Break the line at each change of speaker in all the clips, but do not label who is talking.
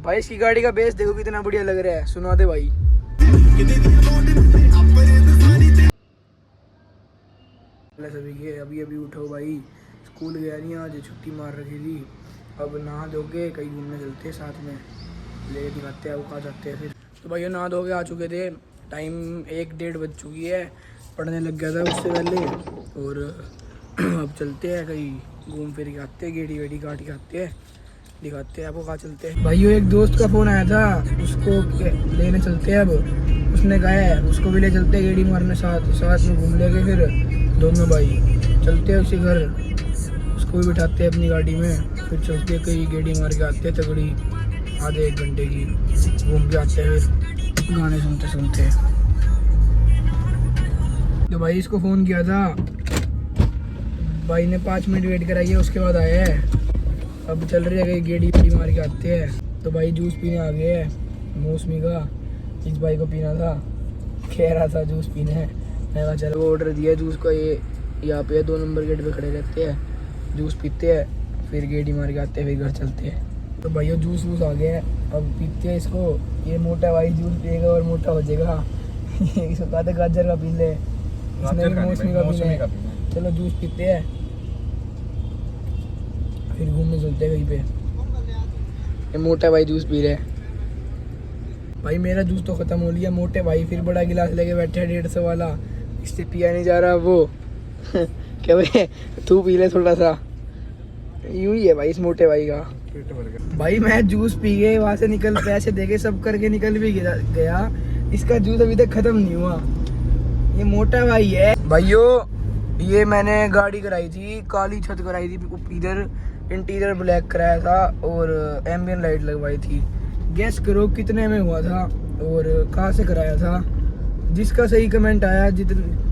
भाई इसकी गाड़ी का बेस देखो कितना बढ़िया लग रहा है, सुना दे भाई। सभी के अभी अभी उठो भाई, स्कूल गया नहीं आज, छुट्टी मार रखी थी। अब नहा धोके कहीं घूमने चलते हैं साथ में, ले दिखाते हैं, वो कहाँ जाते हैं फिर। तो भैया नहा धो के आ चुके थे, टाइम 1-1:30 बज चुकी है, पढ़ने लग गया था उससे पहले। और अब चलते हैं कहीं घूम फिर के आते हैं, गेड़ी वेड़ी काट के आते हैं, दिखाते हैं आपको कहाँ चलते हैं। भाइयों एक दोस्त का फ़ोन आया था, उसको लेने चलते हैं। अब उसने कहा है उसको भी ले चलते हैं गेड़ी मारने, साथ में घूम लेंगे फिर दोनों भाई। चलते हैं उसी घर, उसको भी बिठाते हैं अपनी गाड़ी में, फिर चलते हैं कहीं गेड़ी मार के आते हैं तगड़ी, आधे 1 घंटे की घूम के आते हैं फिर गाने सुनते सुनते। तो भाई इसको फ़ोन किया था, भाई ने 5 मिनट वेट कराई है, उसके बाद आया है। अब चल रही है कहीं गेड़ी वेड़ी मार के आते हैं। तो भाई जूस पीने आ गए हैं मौसमी का, इस भाई को पीना था, कह रहा था जूस पीने है। मैं कहा चलो ऑर्डर दिया जूस का, ये यहाँ पे 2 नंबर गेट पे खड़े रहते हैं, जूस पीते हैं, फिर गेड़ी मार के आते हैं, फिर घर चलते हैं। तो भाइयों जूस वूस आ गया है, अब पीते हैं इसको। ये मोटा भाई जूस पिएगा और मोटा हो जाएगा। इसको कहते गाजर का पी ले, इसने भी मौसमी का पी ले। चलो जूस पीते हैं, फिर घूमने चलते हैं कहीं पे। ये मोटा भाई जूस पी रहे हैं। भाई मेरा जूस तो ख़त्म हो लिया, मोटे भाई फिर बड़ा गिलास लेके बैठे हैं 150 वाला, इससे पिया नहीं जा रहा वो। क्या भाई तू पी ले थोड़ा सा, यूं ही है भाई इस मोटे भाई का। भाई मैं जूस पी गए, वहाँ से निकल पैसे देके सब करके निकल भी गया, इसका जूस अभी तक ख़त्म नहीं हुआ। ये मोटा भाई है। भाइयों ये मैंने गाड़ी कराई थी, काली छत कराई थी, इधर इंटीरियर ब्लैक कराया था और एम्बियन लाइट लगवाई थी। गैस करो कितने में हुआ था और कहाँ से कराया था। जिसका सही कमेंट आया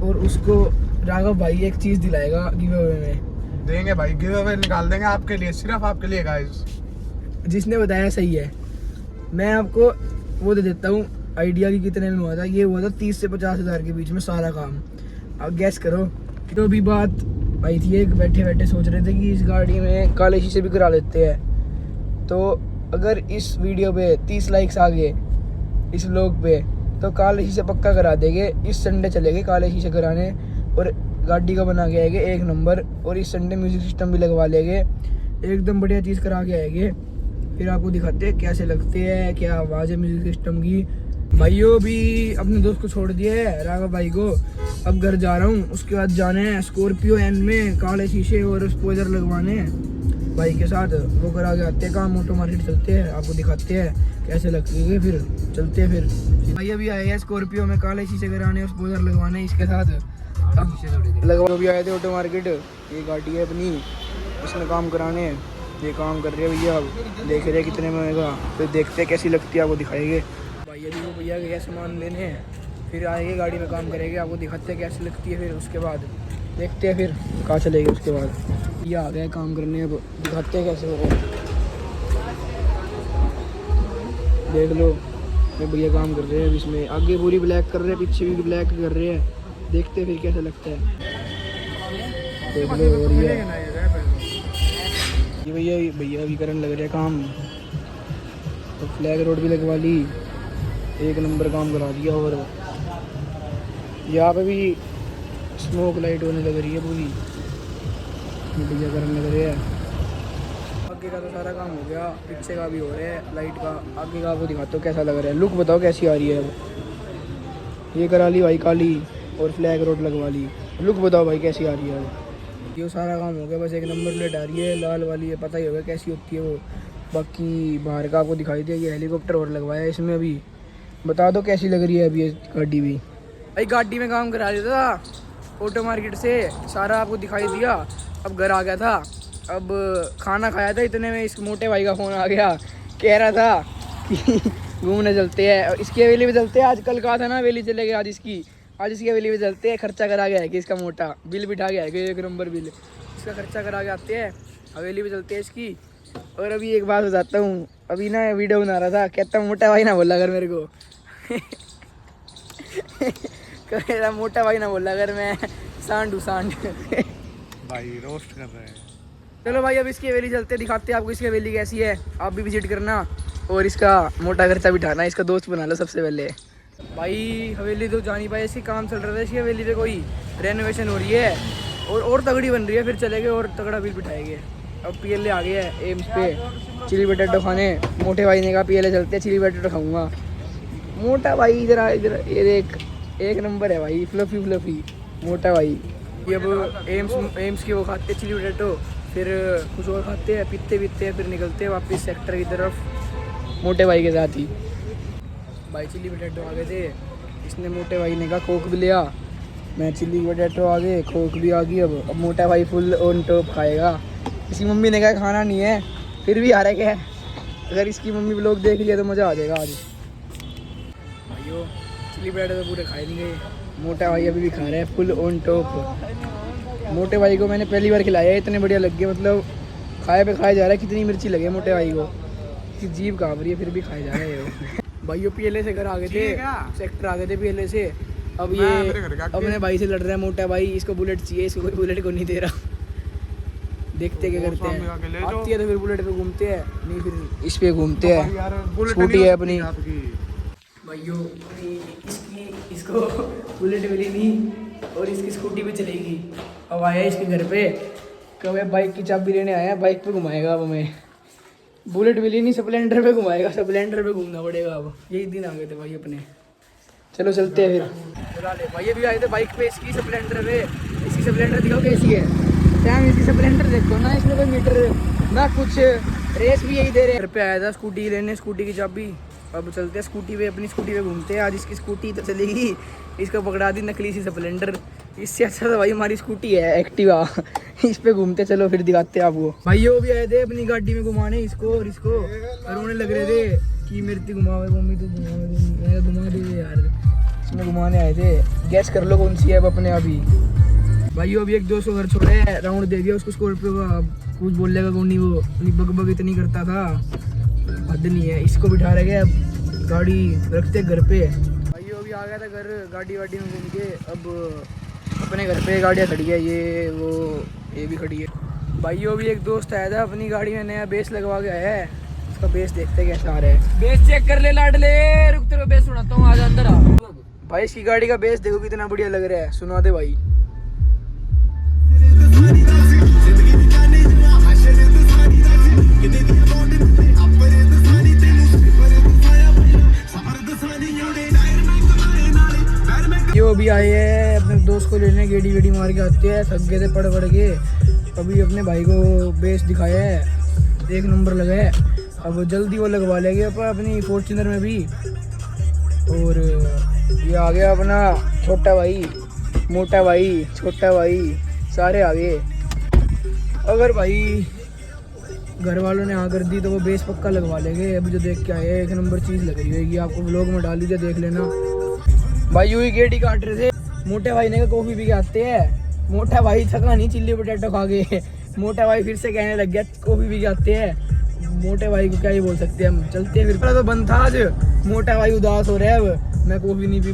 और उसको राघव भाई एक चीज़ दिलाएगा गिव अवे में,
देंगे भाई, गिव अवे निकाल देंगे आपके लिए, सिर्फ आपके लिए गाइस।
जिसने बताया सही है। मैं आपको वो दे देता हूँ आइडिया की कितने में हुआ था। ये हुआ था 30 से 50 हज़ार के बीच में सारा काम। अब गैस करो। तो अभी बात आई थी, एक बैठे बैठे सोच रहे थे कि इस गाड़ी में काले शीशे भी करा लेते हैं। तो अगर इस वीडियो पे 30 लाइक्स आ गए इस व्लॉग पे, तो काले शीशे पक्का करा देंगे। इस संडे चलेंगे काले शीशे कराने और गाड़ी का बना के आएंगे 1 नंबर। और इस संडे म्यूजिक सिस्टम भी लगवा लेंगे, एकदम बढ़िया चीज़ करा के आएंगे। फिर आपको दिखाते हैं कैसे लगते हैं, क्या आवाज़ है म्यूजिक सिस्टम की। भाइयों भी अपने दोस्त को छोड़ दिया है राघव भाई को, अब घर जा रहा हूँ। उसके बाद जाने हैं स्कॉर्पियो एन में काले शीशे और स्पॉइलर लगवाने हैं भाई के साथ, वो करा के आते हैं काम। ऑटो मार्केट चलते हैं, आपको दिखाते हैं कैसे लगेंगे, फिर चलते हैं। फिर भाई अभी आए हैं स्कॉर्पियो में काले शीशे कराने और स्पॉइलर लगवाने इसके साथ। अब लगवा भी आए थे ऑटो मार्केट, ये गाड़ी है अपनी, इसमें काम कराने हैं, ये काम कर रहे हैं भैया। अब देख रहे हैं कितने में आएगा, फिर देखते हैं कैसी लगती है, आपको दिखाएंगे। भाई अभी वो भैया गया सामान लेने, फिर आएंगे गाड़ी में काम करेंगे, आपको दिखाते हैं कैसी लगती है। फिर उसके बाद देखते हैं फिर कहाँ चलेगी। उसके बाद ये आ गया काम करने, अब दिखाते हैं कैसे होगा। देख लो ये भैया काम कर रहे हैं, इसमें आगे पूरी ब्लैक कर रहे हैं, पीछे भी ब्लैक कर रहे हैं। देखते हैं फिर कैसा लगता है, देख लो। और ये भैया अभी करने लग रहे हैं काम, तो फ्लैग रोड भी लगवा ली, 1 नंबर काम करा दिया। और यहाँ पे भी स्मोक लाइट होने लग रही है पूरी, भैया करने लग रहे हैं। आगे का तो सारा काम हो गया, पीछे का भी हो रहा है लाइट का। आगे का आपको दिखाता हूँ कैसा लग रहा है, लुक बताओ कैसी आ रही है। अब ये करा ली भाई काली और फ्लैग रोड लगवा ली, लुक बताओ भाई कैसी आ रही है। अब ये सारा काम हो गया, बस 1 नंबर प्लेट आ रही है लाल वाली है, पता ही होगा कैसी होती है वो। बाकी बाहर का आपको दिखाई दिया, ये हेलीकॉप्टर और लगवाया है इसमें। अभी बता दो कैसी लग रही है अभी ये गाड़ी भी। भाई गाड़ी में काम करा दिया था ऑटो मार्केट से, सारा आपको दिखाई दिया। अब घर आ गया था, अब खाना खाया था, इतने में इस मोटे भाई का फ़ोन आ गया, कह रहा था कि घूमने चलते हैं। इसकी हवेली में चलते हैं, आजकल कहा था ना हवेली चले गए, आज इसकी हवेली में चलते हैं। खर्चा करा गया है कि इसका मोटा बिल बिठा गया है कि 1 नंबर बिल, इसका खर्चा करा के आते हैं, हवेली में चलते हैं इसकी। और अभी एक बात बताता हूँ, अभी ना वीडियो बना रहा था, कहता मोटा भाई ना बोला अगर मेरे को मेरा मोटा भाई ना बोला अगर मैं सांड हूँ, सांड।
भाई रोस्ट कर रहे हैं।
चलो भाई अब इसकी हवेली चलते, दिखाते हैं आपको इसकी हवेली कैसी है, आप भी विजिट करना और इसका मोटा खर्चा बिठाना, इसका दोस्त बना लो सबसे पहले। भाई हवेली तो जा नहीं पाए, इसकी काम चल रहा था, इसकी हवेली पे कोई रेनोवेशन हो रही है और तगड़ी बन रही है, फिर चलेंगे और तगड़ा बिल बिठाएंगे। अब PLA आ गया है एम्स पे चिली पटेटो खाने, मोटे भाई ने कहा PLA चलते हैं चिली पटेटो खाऊंगा। मोटा भाई इधर ये देख, एक नंबर है भाई, फ्लफी फ्लफी मोटा भाई। ये अब एम्स की वो खाते हैं चिली पटेटो, फिर कुछ और खाते हैं, पीते हैं, फिर निकलते हैं वापस सेक्टर की तरफ मोटे भाई के साथ ही। भाई चिली पटेटो आ गए थे, इसने मोटे भाई ने कहा कोक भी लिया, मैं चिली पटेटो आ गए, कोक भी आ गई। अब मोटा भाई फुल ऑन टॉप खाएगा। इसकी मम्मी ने कहा खाना नहीं है, फिर भी आ रहा है क्या, अगर इसकी मम्मी व्लॉग देख लिया तो मज़ा आ जाएगा आज। भाइयों चिली पटेटो तो पूरे खाए नहीं गए, मोटा भाई अभी भी खा रहा है फुल ऑन टॉप। मोटे भाई को मैंने पहली बार खिलाया, इतने बढ़िया लग गए, मतलब खाए पे खाया जा रहा है, कितनी मिर्ची लगे मोटे भाई को, इसकी जीभ काँप रही है, फिर भी खाया जा रहा है। भाइयों PLA से घर आ गए थे, सेक्टर आ गए थे PLA से। अब ये अपने भाई से लड़ रहा है मोटा भाई, इसको बुलेट चाहिए, इसको कोई बुलेट को नहीं दे रहा। देखते क्या करते हैं, आती है तो फिर बुलेट पे घूमते हैं, नहीं फिर इस पे घूमते हैं, स्कूटी है अपनी। भाइयों इसको बुलेट मिली नहीं और इसकी स्कूटी पे चलेगी। अब आया इसके घर पे, कब बाइक की चाबी लेने आया, बाइक पे घुमाएगा अब हमें, बुलेट मिली नहीं स्प्लेंडर पे घुमाएगा, स्प्लेंडर पे घूमना पड़ेगा। अब यही दिन आ गए थे भाई अपने, चलो चलते हैं फिर। चला ले भाई, अभी आए थे बाइक पे, इसकी स्प्लेंडर पे, इसकी स्प्लेंडर दिखाओ कैसी है, टाइम इसकी स्प्लेंडर देखो ना, इसमें कोई मीटर ना कुछ, रेस भी यही दे रहे। घर पे आया था स्कूटी लेने, स्कूटी की चाबी, अब चलते हैं स्कूटी पे, अपनी स्कूटी पे घूमते हैं। आज इसकी स्कूटी तो चलेगी, इसको पकड़ा दी नकली सी स्प्लेंडर, इससे अच्छा तो भाई हमारी स्कूटी है एक्टिवा, इस पे घूमते, चलो फिर दिखाते हैं आपको। भाई वो भी आए थे अपनी गाड़ी में घुमाने इसको और इसको, और रोने लग रहे थे कि मेरे से घुमावे मम्मी, तू घुमा दे यार, इसमें घुमाने आए थे। गैस कर लो कौन सी है अब अपने अभी। भाई अभी एक 200 घर छोड़े, राउंड दे दिया उसको स्कॉर्पियो का, कुछ बोलेगा कौन नहीं, वो बग इतनी करता था, हद नहीं है। इसको बिठा रहे अब गाड़ी रखते घर पे। भाई अभी आ गया था घर, गाड़ी वाड़ी में घूम के, अब अपने घर पे गाड़ियाँ खड़ी है, ये भी खड़ी है। भाई भी एक दोस्त आया था, अपनी गाड़ी में नया बेस लगवा के आया है, उसका बेस देखते कैसा आ रहा है। बेस चेक कर ले लाडले, रुक तेरे बेस सुनाता हूँ, आजा अंदर आ। भाई इसकी गाड़ी का बेस देखो कितना बढ़िया लग रहा है, सुना दे भाई। यो भी आए हैं अपने दोस्त को लेने, गेड़ी वेड़ी मार के आते हैं, थक गए थे पढ़ के, अभी अपने भाई को बेस दिखाया है, एक नंबर लगा है। अब जल्दी वो लगवा लेंगे अपनी फॉर्च्यूनर में भी। और ये आ गया अपना छोटा भाई, मोटा भाई, छोटा भाई, सारे आ गए। अगर भाई घर वालों ने हाँ कर दी तो वो बेस पक्का लगवा लेंगे। अभी जो देख के आए एक नंबर चीज़ लग रही होगी, आपको व्लॉग में डाल दीजिए, देख लेना। भाई यूँ ही गेड़ी काट रहे थे, मोटे भाई ने कहा कॉफ़ी पी के आते हैं। मोटा भाई थका नहीं चिल्ली पटेटो खा के, मोटा भाई फिर से कहने लग गया कॉफ़ी पी के आते हैं। मोटे भाई को क्या ही बोल सकते हैं हम, चलते हैं फिर। तो बंद था आज, मोटा भाई उदास हो रहा है, अब मैं कॉफ़ी नहीं पी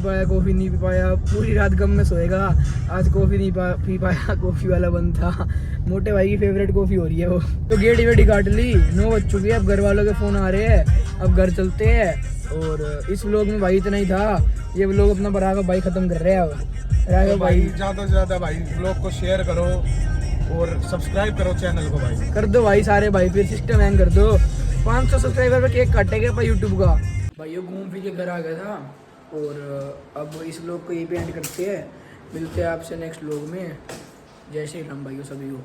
पाया, पूरी रात गम में सोएगा, आज कॉफ़ी नहीं पी पाया, कॉफ़ी वाला बंद था। मोटे भाई की फेवरेट कॉफ़ी हो रही है वो। तो गेड़ी वेड़ी काट ली, 9 बज चुकी है, अब घर वालों के फ़ोन आ रहे हैं, अब घर चलते हैं। और इस व्लॉग में भाई इतना ही था, ये व्लॉग अपना बराबर भाई ख़त्म कर रहे हैं। अब राघव भाई
ज़्यादा से ज़्यादा भाई व्लॉग को शेयर करो और सब्सक्राइब करो चैनल को भाई,
कर दो भाई सारे भाई, फिर सिस्टम हैंग कर दो। 500 सब्सक्राइबर पे केक काटेगा भाई यूट्यूब का। भाई ये घूम फिर के घर आ गया था, और अब इस व्लॉग को यहीं पे एंड करते हैं, मिलते हैं आपसे नेक्स्ट व्लॉग में। जय श्री राम भाइयों सभी को।